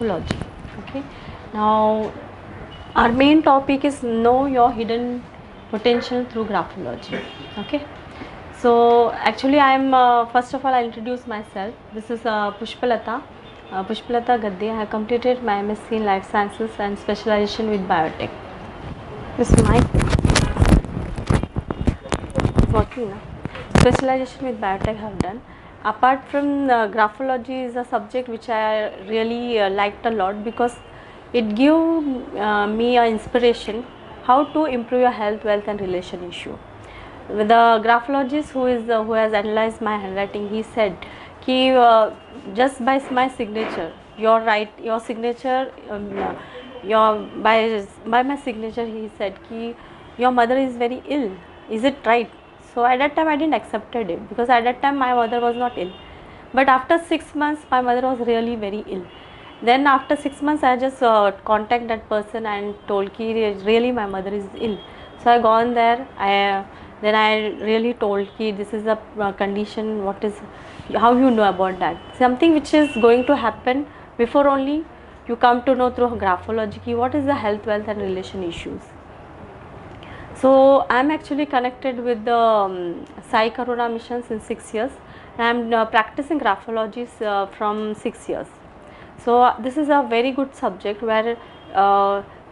Graphology. Okay, now our main topic is know your hidden potential through graphology. Okay, so actually I am first of all I'll introduce myself. This is Pushpalata. Pushpalata Gadde. I have completed my MSc in Life Sciences and specialization with Biotech. This mic is working now. Specialization with Biotech I have done. Apart from graphology is a subject which I really liked a lot because it gave me a inspiration how to improve your health, wealth and relation issue. The graphologist who has analyzed my handwriting, he said कि just by my signature, your signature, your by my signature, he said कि your mother is very ill. Is it right? So at that time I didn't accepted it because at that time my mother was not ill. But after 6 months my mother was really very ill. Then after 6 months I just contact that person and told ki really my mother is ill. So I gone there. Then I really told ki this is a condition. What is, how you know about that? Something which is going to happen before only you come to know through graphology ki what is the health, wealth and relation issues. So I am actually connected with the Sai Karuna mission since 6 years. I am practicing graphology from 6 years. So this is a very good subject where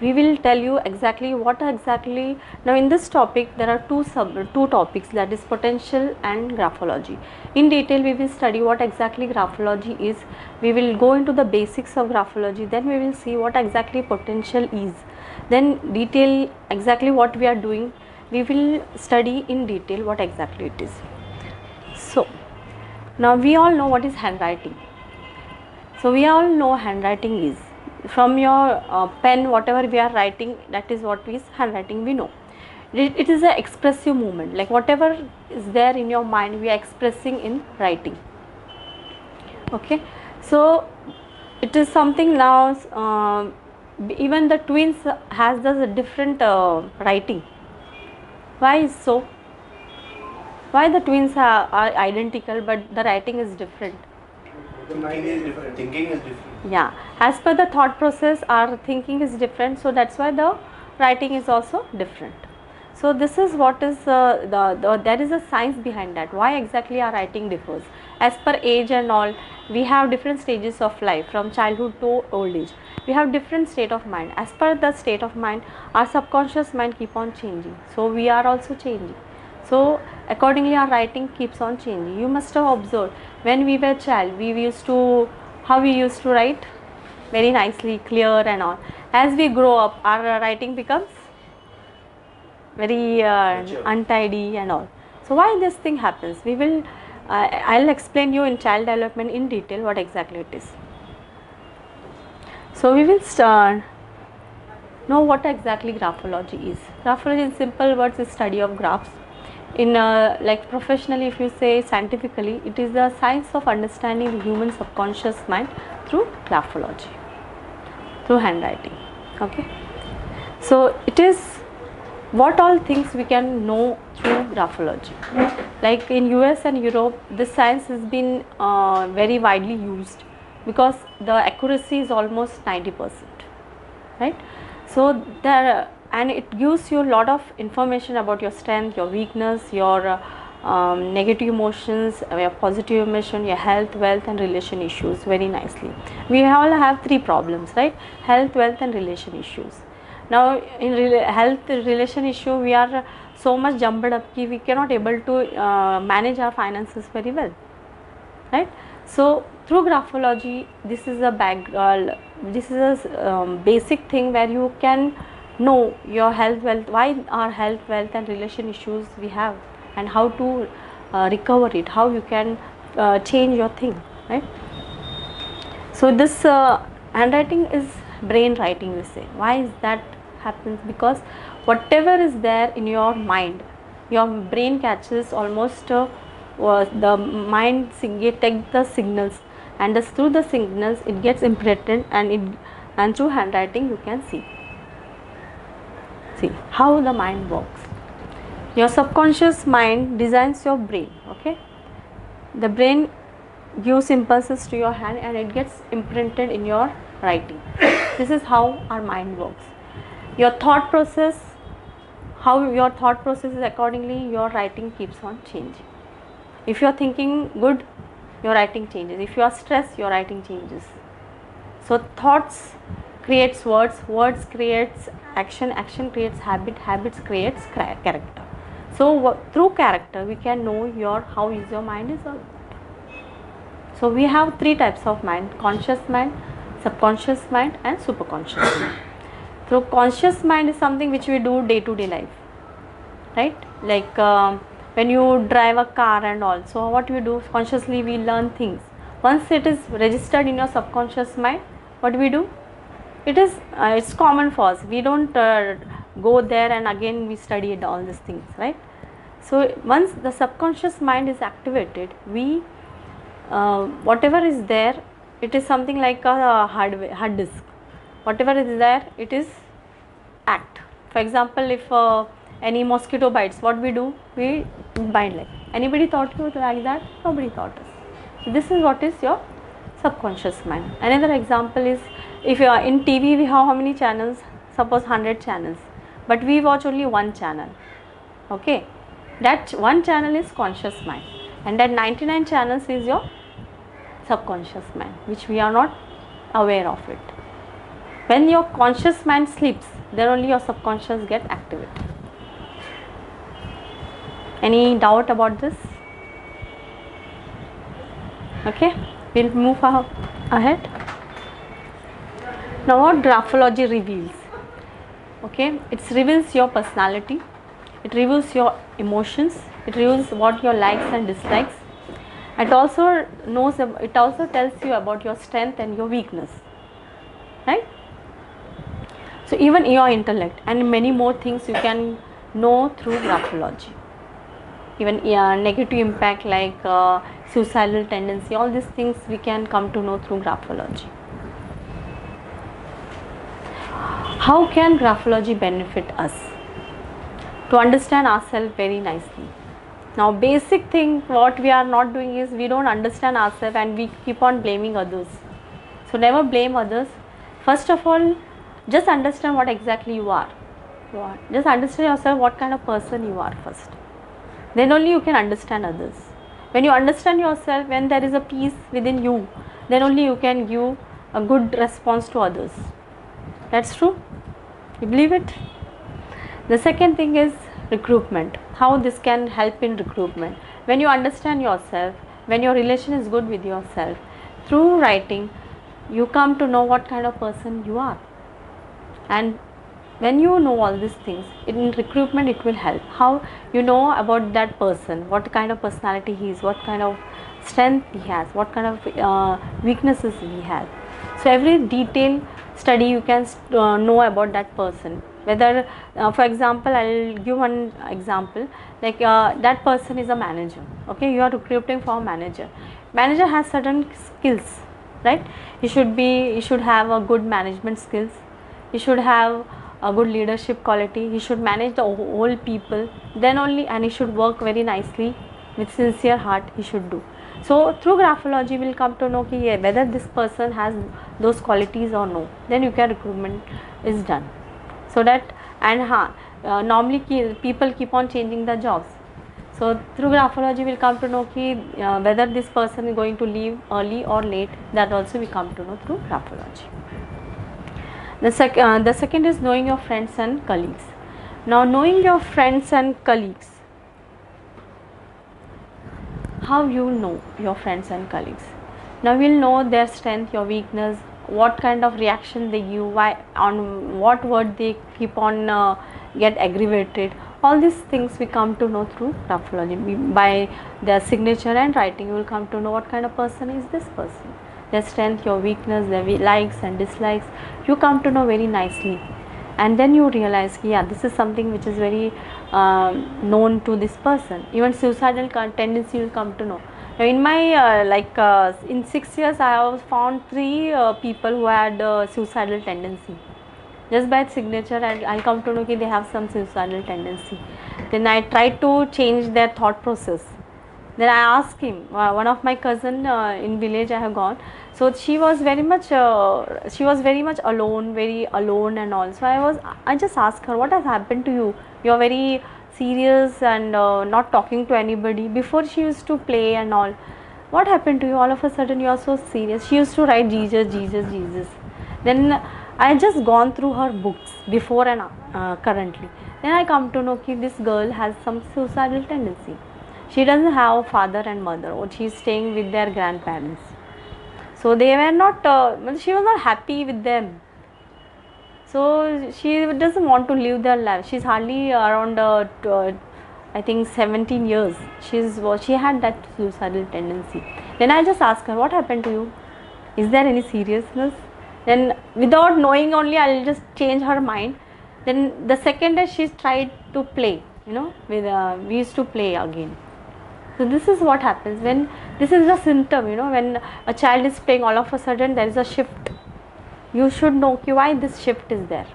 we will tell you exactly what exactly. Now in this topic there are two topics, that is potential and graphology. In detail we will study what exactly graphology is. We will go into the basics of graphology. Then we will see what exactly potential is. Then detail exactly what we are doing. We will study in detail what exactly it is. So now we all know what is handwriting. So we all know handwriting is from your pen, whatever we are writing, that is what is handwriting, we know. It is an expressive movement, like whatever is there in your mind we are expressing in writing. Okay, so it is something now even the twins has the different writing. Why is so? Why the twins are identical but the writing is different? Thinking is different. Thinking is different. Yeah, as per the thought process our thinking is different, so that's why the writing is also different. So this is what is there is a science behind that, why exactly our writing differs. As per age and all, we have different stages of life, from childhood to old age. We have different state of mind. As per the state of mind, our subconscious mind keep on changing, so we are also changing. So accordingly our writing keeps on changing. You must have observed when we were child, we used to, how we used to write very nicely, clear and all. As we grow up our writing becomes very untidy and all. So why this thing happens, we will I'll explain you in child development in detail what exactly it is. So we will start know what exactly graphology is. Graphology in simple words is study of graphs. In like professionally, if you say scientifically, it is the science of understanding the human subconscious mind through graphology, through handwriting. Okay, so it is what all things we can know through graphology. Like in US and Europe, this science has been very widely used because the accuracy is almost 90%, right? So there, and it gives you a lot of information about your strength, your weakness, your negative emotions, your positive emotion, your health, wealth and relation issues very nicely. We all have three problems, right? Health, wealth and relation issues. Now in health relation issue, we are so much jumbled up that we cannot able to manage our finances very well, right? So through graphology, this is a background, this is a basic thing where you can know your health, wealth, why our health, wealth and relation issues we have, and how to recover it, how you can change your thing, right? So this handwriting is brain writing, we say. Why is that happens? Because whatever is there in your mind, your brain catches almost the mind take the signals, and through the signals it gets imprinted, and through handwriting you can see how the mind works. Your subconscious mind designs your brain. Okay, the brain gives impulses to your hand and it gets imprinted in your writing. This is how our mind works. Your thought process, how your thought process is, accordingly your writing keeps on changing. If you are thinking good, your writing changes. If you are stressed, your writing changes. So thoughts creates words, words creates action, action creates habit, habits creates character. So through character we can know your how is your mind is all. So we have three types of mind: conscious mind, subconscious mind and superconscious mind. So conscious mind is something which we do day to day life, right? Like when you drive a car and all, so what we do consciously, we learn things. Once it is registered in your subconscious mind, what we do, it is it's common for us. We don't go there and again we study it, all these things, right? So once the subconscious mind is activated, we whatever is there, it is something like a hard disk. Whatever is there, it is act. For example, if any mosquito bites, what we do, we bind. Like, anybody thought you like that? Nobody thought us. So this is what is your subconscious mind. Another example is, if you are in TV, we have how many channels? Suppose 100 channels, but we watch only one channel. Okay, that one channel is conscious mind, and that 99 channels is your subconscious mind, which we are not aware of it. When your conscious mind sleeps, then only your subconscious get activated. Any doubt about this? Okay, we'll move ahead. Now what graphology reveals? Okay, it reveals your personality, it reveals your emotions, it reveals what your likes and dislikes. It also tells you about your strength and your weakness, right? So even your intellect and many more things you can know through graphology. Even negative impact like suicidal tendency, all these things we can come to know through graphology. How can graphology benefit us? To understand ourselves very nicely. Now basic thing what we are not doing is, we don't understand ourselves and we keep on blaming others. So never blame others. First of all, just understand what exactly you are. Just understand yourself, what kind of person you are first. Then only you can understand others. When you understand yourself, when there is a peace within you, then only you can give a good response to others. That's true? You believe it? The second thing is recruitment. How this can help in recruitment. When you understand yourself, when your relation is good with yourself, through writing, you come to know what kind of person you are. And when you know all these things, in recruitment it will help. How you know about that person, what kind of personality he is, what kind of strength he has, what kind of weaknesses he has. So every detailed study you can know about that person. Whether for example, I'll give one example, like that person is a manager. Okay, you are recruiting for a manager. Manager has certain skills, right? He should have a good management skills. He should have a good leadership quality. He should manage the whole people. Then only, and he should work very nicely with sincere heart. He should do. So through graphology, we'll come to know whether this person has those qualities or no. Then you can recruitment is done. So that, and normally people keep on changing the jobs. So through graphology, we'll come to know whether this person is going to leave early or late. That also we come to know through graphology. The second is knowing your friends and colleagues. Now knowing your friends and colleagues, how you know your friends and colleagues? Now we'll know their strength, your weakness, what kind of reaction they give, why, on what word they keep on get aggravated. All these things we come to know through graphology. By their signature and writing, you will come to know what kind of person is this person. Their strength, your weakness, their likes and dislikes, you come to know very nicely. And then you realize, this is something which is very known to this person. Even suicidal tendency will come to know. Now in my in 6 years, I have found 3 people who had suicidal tendency. Just by signature, I'll come to know they have some suicidal tendency. Then I try to change their thought process. Then I asked him, one of my cousin in village I have gone. So she was very much alone, very alone and all. So I just asked her, what has happened to you? You are very serious and not talking to anybody. Before she used to play and all. What happened to you? All of a sudden you are so serious. She used to write Jesus, Jesus, Jesus. Then I just gone through her books before and currently. Then I come to know that this girl has some suicidal tendency. She doesn't have father and mother, or she is staying with their grandparents. So they were not, she was not happy with them. So she doesn't want to live their life. She's hardly around I think 17 years. She had that suicidal tendency. Then I just asked her, what happened to you? Is there any seriousness? Then without knowing only, I'll just change her mind. Then the second day she tried to play, with we used to play again. So this is what happens when this is a symptom, when a child is playing, all of a sudden there is a shift. You should know why this shift is there.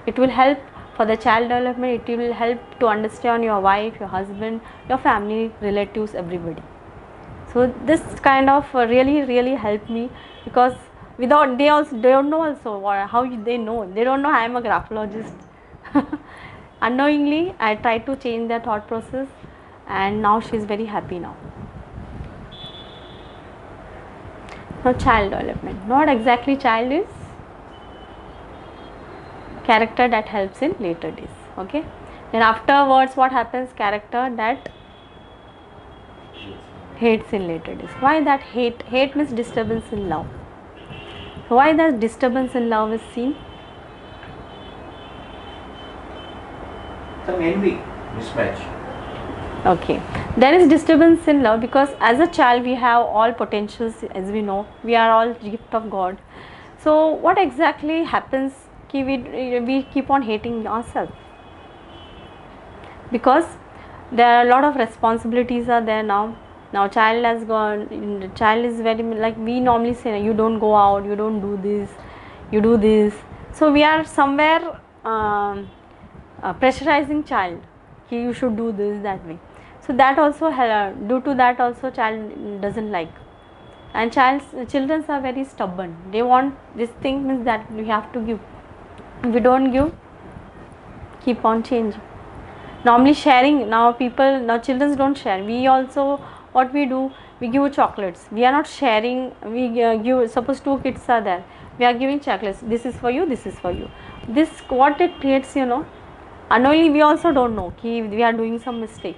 It will help for the child development. It will help to understand your wife, your husband, your family, relatives, everybody. So this kind of really helped me, because without, they don't know also how they know. They don't know I am a graphologist. Unknowingly I tried to change their thought process, and now she is very happy now. Now child development, not exactly child, is character that helps in later days. Okay, then afterwards what happens? Character that hates in later days. Why that hate means disturbance in love. Why that disturbance in love is seen? Some envy, mismatch. Okay, there is disturbance in love because as a child we have all potentials, as we know, we are all gift of God. So what exactly happens? We keep on hating ourselves, because there are a lot of responsibilities are there now. Now child has gone, child is very, like we normally say, you don't go out, you don't do this, you do this. So we are somewhere pressurizing child, you should do this, that way. So that also, due to that also, child doesn't like. And children are very stubborn. They want this thing, means that we have to give. If we don't give, keep on changing. Normally sharing, now children don't share. We also, what we do, we give chocolates. We are not sharing. We give, suppose 2 kids are there, we are giving chocolates. This is for you, this is for you. This, what it creates, unknowingly we also don't know we are doing some mistake.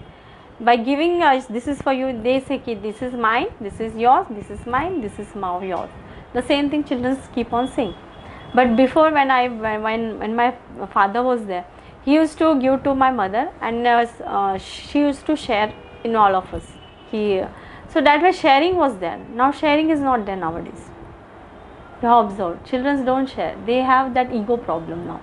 By giving this is for you, they say this is mine, this is yours, this is mine, this is yours. The same thing children keep on saying. But before, when my father was there, he used to give to my mother, and she used to share in all of us. So that way sharing was there. Now sharing is not there nowadays. You have observed, children don't share. They have that ego problem now.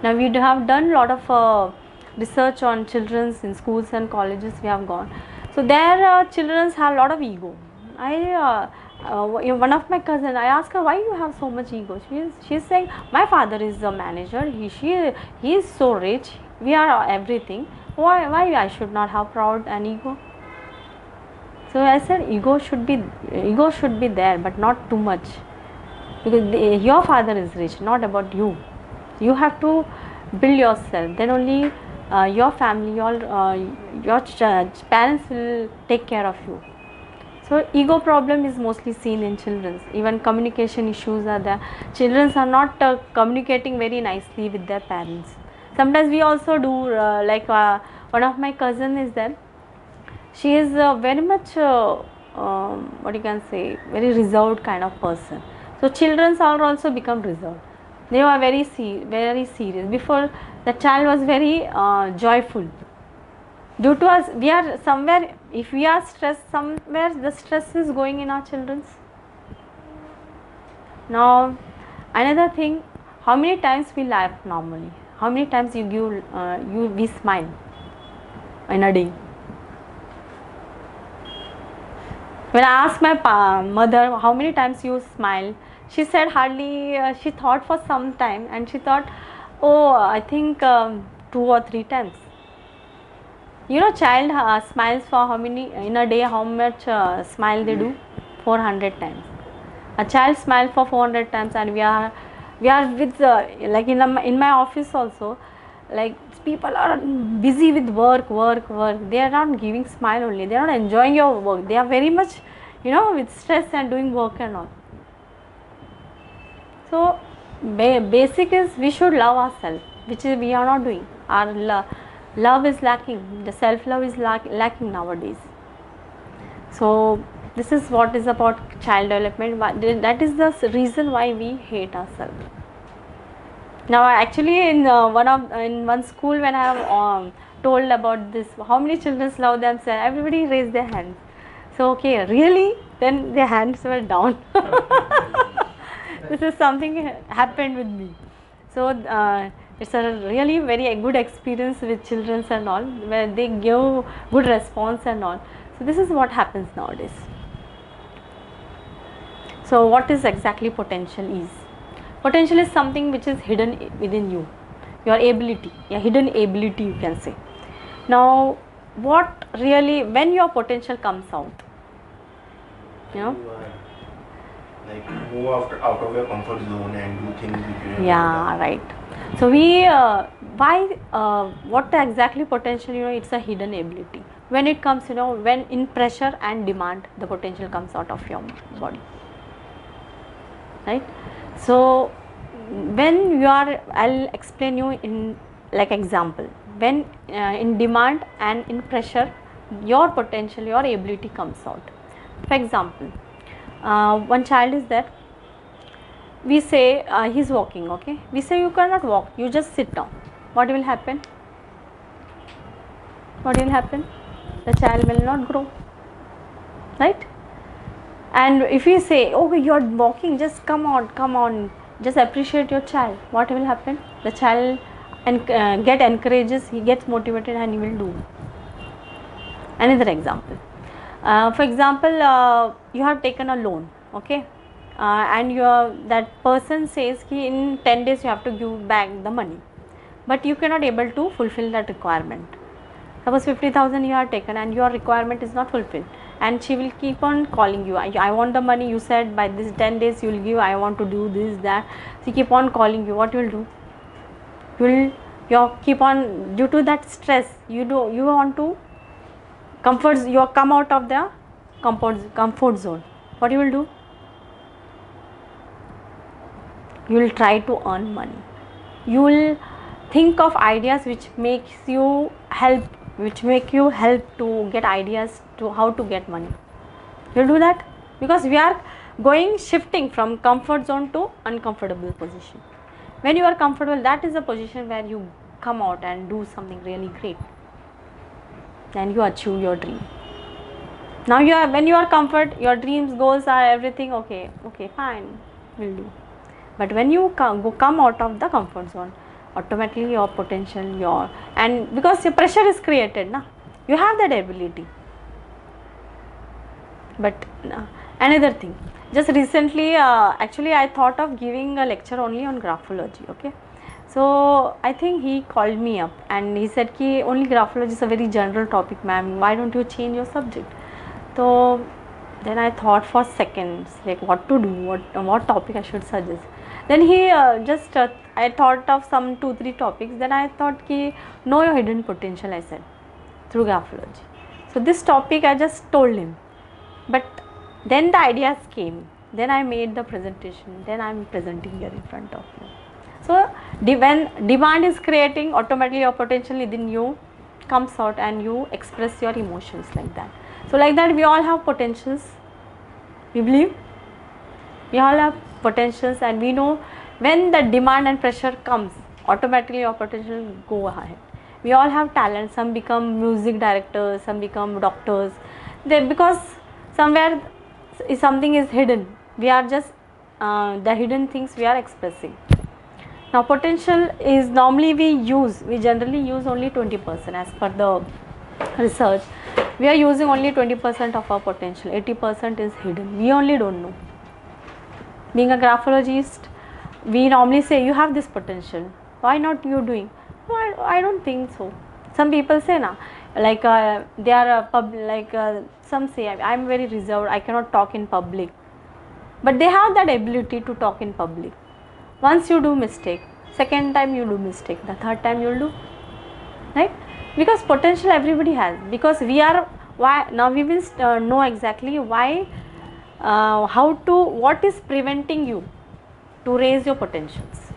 Now we have done a lot of research on children in schools and colleges. We have gone. So there children have a lot of ego. One of my cousin, I asked her, why you have so much ego? She is saying, my father is a manager. He is so rich. We are everything. Why I should not have proud and ego? So I said, ego should be there, but not too much, because your father is rich, not about you. You have to build yourself. Then only your family, your parents will take care of you. So ego problem is mostly seen in children. Even communication issues are there. Children are not communicating very nicely with their parents. Sometimes we also do, one of my cousin is there. She is very much what you can say, very reserved kind of person. So children are also become reserved. They are very serious. Before, the child was very joyful. Due to us, we are somewhere, if we are stressed, somewhere the stress is going in our children's. Now another thing, how many times we laugh normally? How many times we smile in a day? When I asked my mother, how many times you smile, she said hardly. She thought for some time, and she thought, oh, I think 2 or 3 times. You know, child smiles for how many in a day? How much smile they do? 400 times. A child smile for 400 times, and we are with like in my office also, like people are busy with work. They are not giving smile only. They are not enjoying your work. They are very much, with stress and doing work and all. So basic is we should love ourselves, which is we are not doing. Our love is lacking. The self love is lacking nowadays. So this is what is about child development. That is the reason why we hate ourselves. Now actually in one school, when I have told about this, how many children love themselves, everybody raised their hands. So okay, really, then their hands were down. This is something happened with me. So it's a really very good experience with children and all, where they give good response and all. So this is what happens nowadays. So what is exactly potential is? Potential is something which is hidden within you, your ability, your hidden ability, you can say. Now what really, when your potential comes out, like move out of your comfort zone and do things which you yeah, right. So we what exactly potential, it's a hidden ability. When it comes, when in pressure and demand, the potential comes out of your body, right? So when you are, I'll explain you in like example. When in demand and in pressure, your potential, your ability comes out. For example, one child is there. We say he's walking, okay? We say you cannot walk, you just sit down. What will happen? What will happen? The child will not grow, right? And if we say, okay, you're walking, just come on, just appreciate your child, what will happen? The child get encourages, he gets motivated, and he will do. Another example, for example, you have taken a loan, okay, and that person says ki in 10 days you have to give back the money, but you cannot able to fulfill that requirement. Suppose 50,000 you have taken and your requirement is not fulfilled, and she will keep on calling you. I want the money, you said by this 10 days you will give, I want to do this, that. She keep on calling you. What you will do? You keep on, due to that stress, you want to you come out of the comfort zone. What you will do? You will try to earn money. You will think of ideas which make you help to get ideas to how to get money. You'll do that, because we are shifting from comfort zone to uncomfortable position. When you are comfortable, that is the position where you come out and do something really great, and you achieve your dream. Now when you are comfort, your dreams, goals are everything okay, fine, will do. But when you come out of the comfort zone, automatically your potential, and because your pressure is created, you have that ability. But another thing, just recently, actually I thought of giving a lecture only on graphology, okay. So I think he called me up and he said ki only graphology is a very general topic, ma'am, why don't you change your subject? So then I thought for seconds, like what to do, what topic I should suggest. Then he I thought of some 2-3 topics. Then I thought ki know your hidden potential, I said, through graphology. So this topic I just told him, but then the ideas came. Then I made the presentation. Then I am presenting here in front of you. So when demand is creating, automatically your potential within you comes out and you express your emotions like that. So like that, we all have potentials. We believe we all have potentials, and we know when the demand and pressure comes, automatically your potential will go ahead. We all have talent. Some become music directors, some become doctors. Because somewhere something is hidden. We are just the hidden things we are expressing. Now potential is normally we generally use only 20%, as per the research. We are using only 20% of our potential. 80% is hidden. We only don't know. Being a graphologist, we normally say you have this potential. Why not you doing? No, I don't think so. Some people say like they are some say I'm very reserved, I cannot talk in public, but they have that ability to talk in public. Once you do mistake, second time you do mistake, the third time you'll do, right? Because potential everybody has, because we are, why now we will know exactly why, what is preventing you to raise your potentials.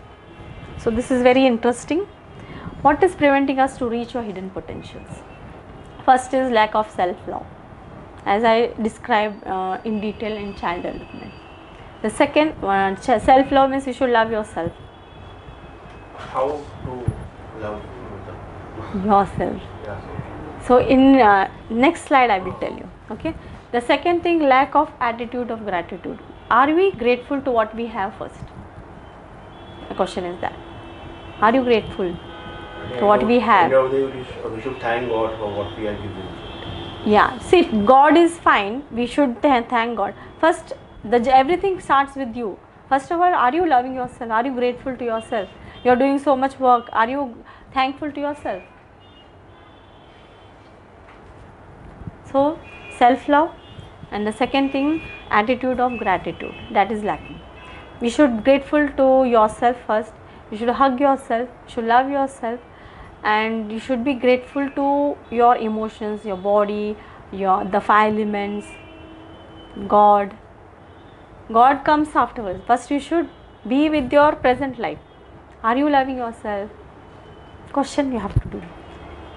So this is very interesting. What is preventing us to reach your hidden potentials? First is lack of self-love, as I described in detail in child development. The second self-love means you should love yourself. How to love Yourself. yeah, So in next slide I will tell you. Okay. The second thing, lack of attitude of gratitude. Are we grateful to what we have first? The question is that. Are you grateful to what we have? End of the day, we should thank God for what we are given. Yeah, see, God is fine. We should thank God. First, everything starts with you. First of all, are you loving yourself? Are you grateful to yourself? You are doing so much work. Are you thankful to yourself? So, self-love, and the second thing, attitude of gratitude, that is lacking. We should grateful to yourself first. You should hug yourself. You should love yourself, and you should be grateful to your emotions, your body, the five elements, God. God comes afterwards. First you should be with your present life. Are you loving yourself? Question you have to do.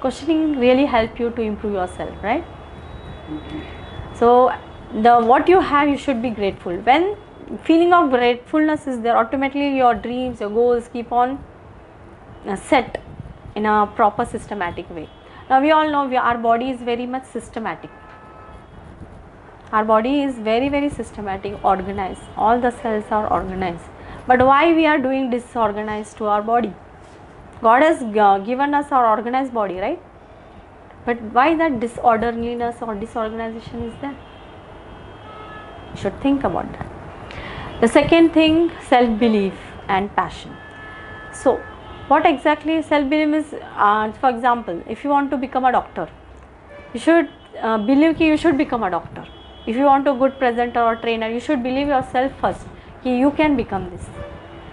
Questioning really help you to improve yourself, right? So what you have, you should be grateful. When feeling of gratefulness is there, automatically your dreams, your goals keep on set in a proper systematic way. Now we all know our body is very much systematic. Our body is very, very systematic, organized. All the cells are organized. But why we are doing disorganized to our body? God has given us our organized body, right? But why that disorderliness or disorganization is there? You should think about that. The second thing, self-belief and passion. So what exactly self-belief is? For example, if you want to become a doctor, you should believe that you should become a doctor. If you want a good presenter or trainer, you should believe yourself first that you can become this.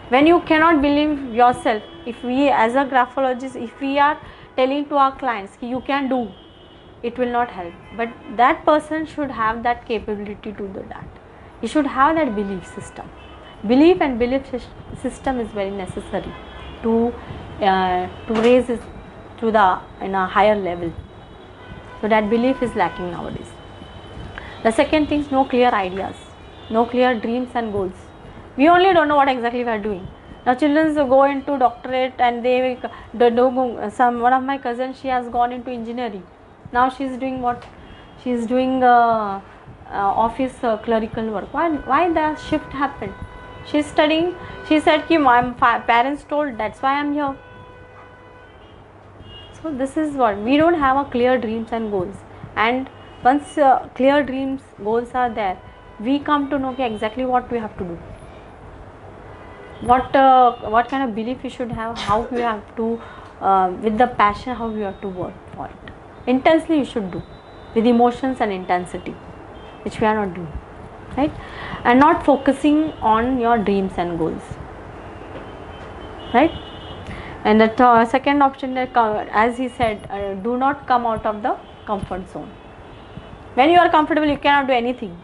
When you cannot believe yourself, if we as a graphologist, if we are telling to our clients that you can do, it will not help. But that person should have that capability to do that. He should have that belief system. Belief and belief system is very necessary to raise it to in a higher level. So that belief is lacking nowadays. The second thing is no clear ideas, no clear dreams and goals. We only don't know what exactly we are doing. Now children go into doctorate and one of my cousins, she has gone into engineering. Now she is doing what? She is doing office clerical work. Why the shift happened? She is studying. She said ki my parents told, that's why I am here. So this is what we don't have a clear dreams and goals. And once clear dreams, goals are there, we come to know exactly what we have to do. What kind of belief we should have, how we have to, with the passion, how we have to work for it. Intensely you should do, with emotions and intensity, which we are not doing, right? And not focusing on your dreams and goals, right? And the second option, as he said, do not come out of the comfort zone. When you are comfortable, you cannot do anything.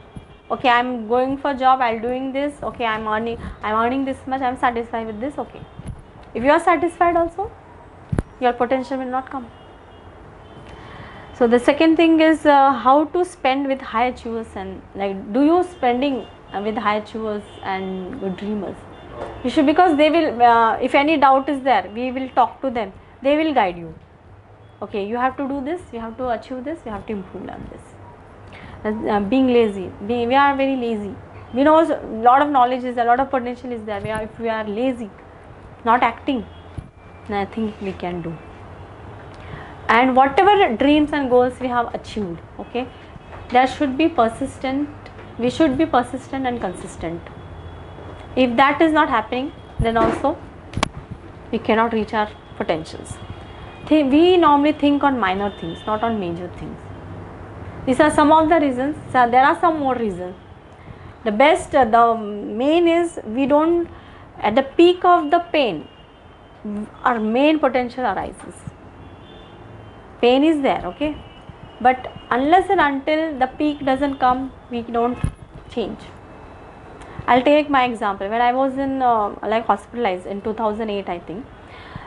Okay, I am going for job, I am doing this. Okay, I am earning this much, I am satisfied with this. Okay, if you are satisfied also, your potential will not come. So the second thing is how to spend with high achievers, and like, do you spending with high achievers and good dreamers? You should, because they will, if any doubt is there, we will talk to them. They will guide you. Okay, you have to do this, you have to achieve this, you have to improve on this. Being lazy, we are very lazy. We know a lot of knowledge is there, a lot of potential is there. If we are lazy, not acting, nothing we can do. And whatever dreams and goals we have achieved, okay, there should be persistent. We should be persistent and consistent. If that is not happening, then also we cannot reach our potentials. we normally think on minor things, not on major things. These are some of the reasons. So there are some more reasons. The main is we don't, at the peak of the pain, our main potential arises. Pain is there, okay, but unless and until the peak doesn't come, we don't change. I'll take my example. When I was in like hospitalized in 2008, I think.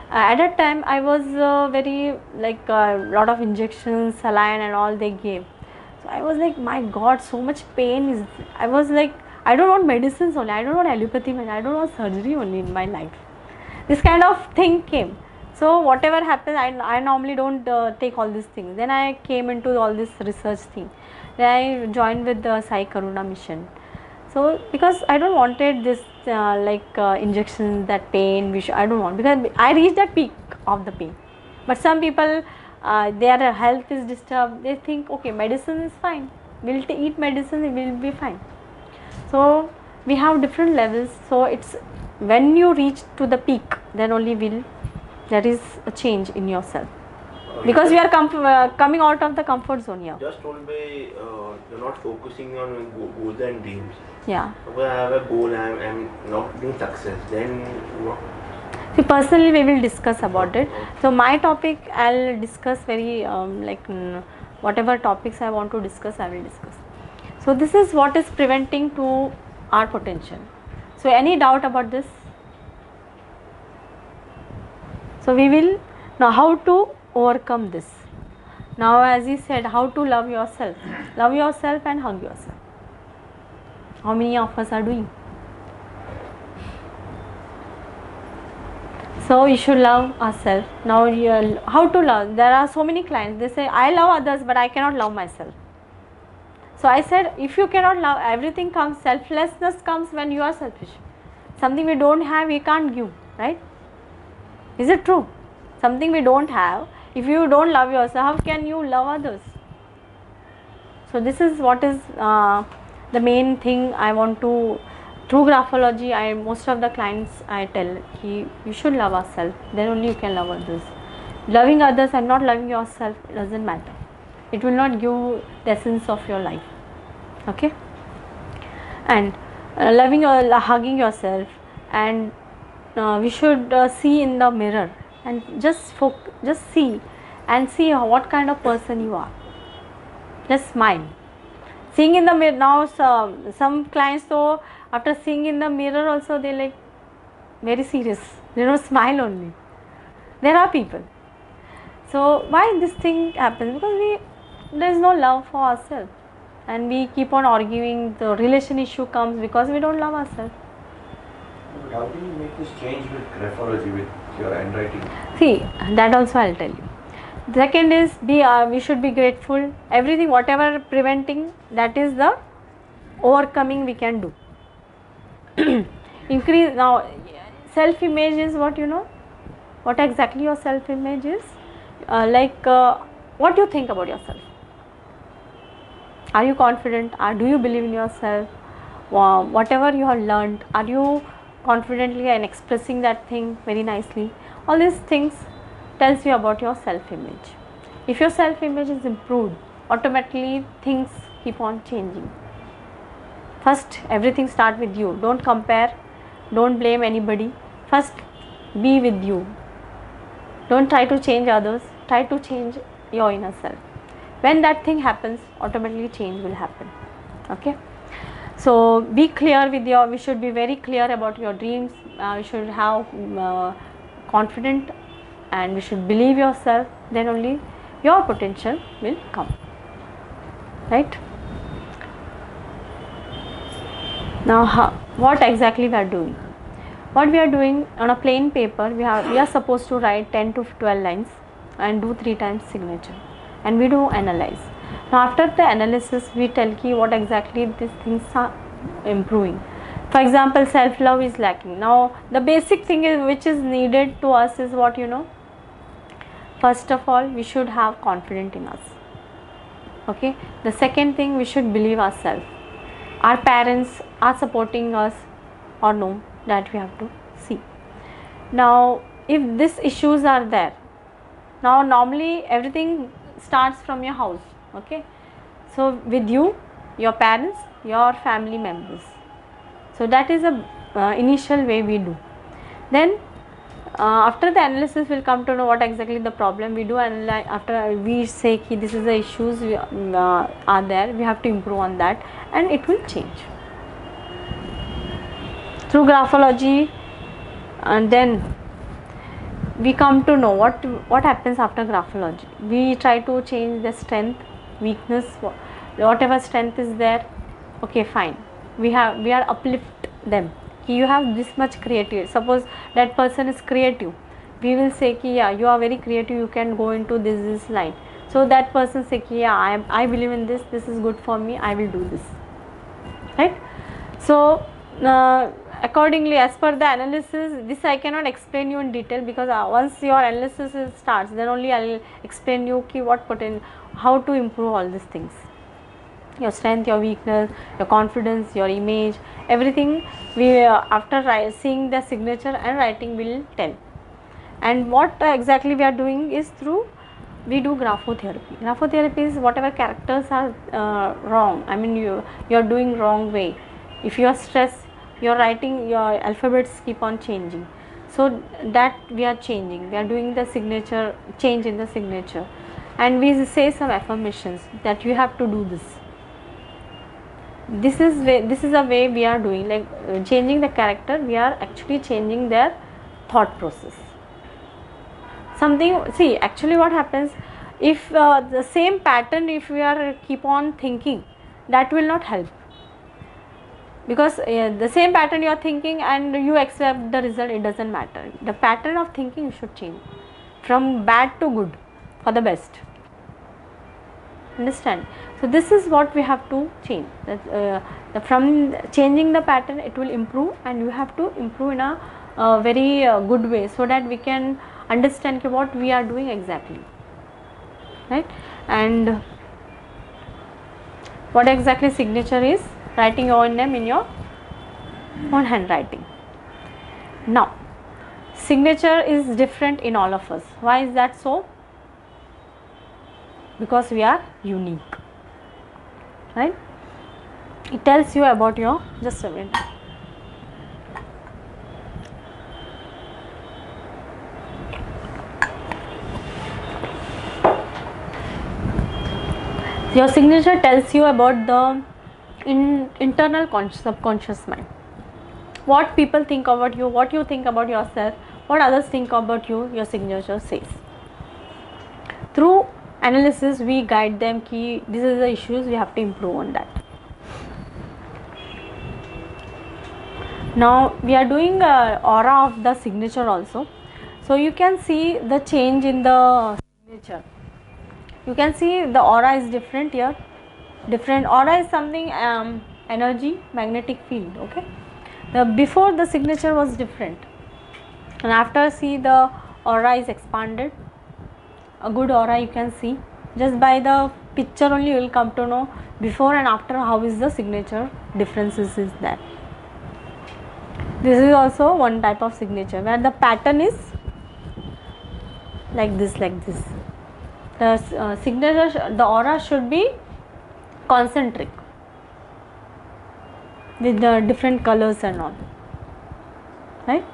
At that time, I was very like lot of injections, saline, and all they gave. So I was like, my God, so much pain is. I was like, I don't want medicines only. I don't want allopathy. I don't want surgery only in my life. This kind of thing came. So whatever happens, I normally don't take all these things. Then I came into all this research thing. Then I joined with the Sai Karuna mission. So because I don't wanted this injections, that pain, I don't want, because I reached that peak of the pain. But some people, their health is disturbed. They think, okay, medicine is fine. We'll eat medicine, it will be fine. So we have different levels. So it's when you reach to the peak, then only there is a change in yourself. Because we are coming out of the comfort zone here. Just told by you're not focusing on goals and dreams. Yeah. Suppose I have a goal, I'm not being success. Then what? See, personally, we will discuss about it. So my topic, I'll discuss very whatever topics I want to discuss, I will discuss. So this is what is preventing to our potential. So any doubt about this? So we will now how to overcome this. Now, as he said, how to love yourself and hug yourself. How many of us are doing? So you should love ourselves. Now, how to love? There are so many clients, they say, I love others but I cannot love myself. So I said, if you cannot love, everything comes, selflessness comes when you are selfish. Something we don't have, we can't give, right? Is it true? Something we don't have, if you don't love yourself, how can you love others? So this is what is the main thing I want to, through graphology, most of the clients I tell, you should love ourselves, then only you can love others. Loving others and not loving yourself doesn't matter. It will not give the essence of your life. Okay? And hugging yourself, and we should see in the mirror and just see and see what kind of person you are. Just smile. Seeing in the mirror, now some clients, so after seeing in the mirror also, they like very serious, they don't smile only. There are people. So why this thing happens? Because there is no love for ourselves, and we keep on arguing. The relation issue comes because we don't love ourselves. But how do you make this change with graphology, with your handwriting? See, that also I'll tell you. Second is we should be grateful. Everything, whatever preventing, that is the overcoming we can do. Increase. Now, self-image is what you know. What exactly your self-image is? What do you think about yourself? Are you confident? Do you believe in yourself? Whatever you have learned, are you confidently and expressing that thing very nicely? All these things tells you about your self-image. If your self-image is improved, automatically things keep on changing. First, everything starts with you. Don't compare, don't blame anybody. First, be with you. Don't try to change others, try to change your inner self. When that thing happens, automatically change will happen. Okay? So be clear with we should be very clear about your dreams. You should have confidence, and we should believe yourself, then only your potential will come. Right? Now, what exactly we are doing? What we are doing, on a plain paper, we are supposed to write 10 to 12 lines and do 3 times signature, and we do analyze. Now after the analysis, we tell you what exactly these things are improving. For example, self-love is lacking. Now the basic thing which is needed to us is what you know. First of all, we should have confidence in us. Okay. The second thing, we should believe ourselves. Our parents are supporting us or no, that we have to see. Now if these issues are there, Now normally everything starts from your house, okay? So with you, your parents, your family members. So that is a initial way we do. Then after the analysis, we'll come to know what exactly the problem we do, and after we say ki this is the issues are there, we have to improve on that, and it will change through graphology. And then we come to know what happens after graphology. We try to change the strength, weakness, whatever strength is there. Okay, fine, we are uplift them. You have this much creativity. Suppose that person is creative, we will say ki yeah, you are very creative, you can go into this line. So that person say ki yeah, I believe in this is good for me, I will do this, right? So accordingly, as per the analysis, this I cannot explain you in detail, because once your analysis starts, then only I will explain you ki how to improve all these things. Your strength, your weakness, your confidence, your image, everything we after seeing the signature and writing will tell. And what exactly we are doing is we do graphotherapy. Graphotherapy is whatever characters are wrong, I mean you are doing wrong way. If you are stressed, your writing, your alphabets keep on changing, so that we are changing, we are doing the signature, change in the signature, and we say some affirmations that you have to do this. This is a way we are doing, like changing the character, we are actually changing their thought process. Something, see, actually what happens, if the same pattern, if we are keep on thinking, that will not help, because the same pattern you are thinking and you accept the result, it doesn't matter. The pattern of thinking you should change from bad to good, for the best. Understand? So this is what we have to change. From changing the pattern, it will improve, and you have to improve in a very good way, so that we can understand what we are doing exactly, right? And what exactly signature is? Writing your own name in your own handwriting. Now, signature is different in all of us. Why is that so? Because we are unique, right? It tells you about your, just a minute. Your signature tells you about the internal subconscious mind. What people think about you, what you think about yourself, what others think about you, your signature says. Through analysis, we guide them ki this is the issues, we have to improve on that. Now we are doing aura of the signature also. So you can see the change in the signature. You can see the aura is different here. Different aura is something energy, magnetic field. Okay, before the signature was different, and after see the aura is expanded. A good aura you can see just by the picture only, you will come to know before and after how is the signature differences is there. This is also one type of signature where the pattern is like this, like this. The signature, the aura should be concentric with the different colors and all, right?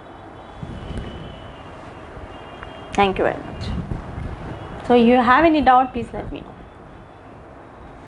Thank you very much. So you have any doubt, please let me know.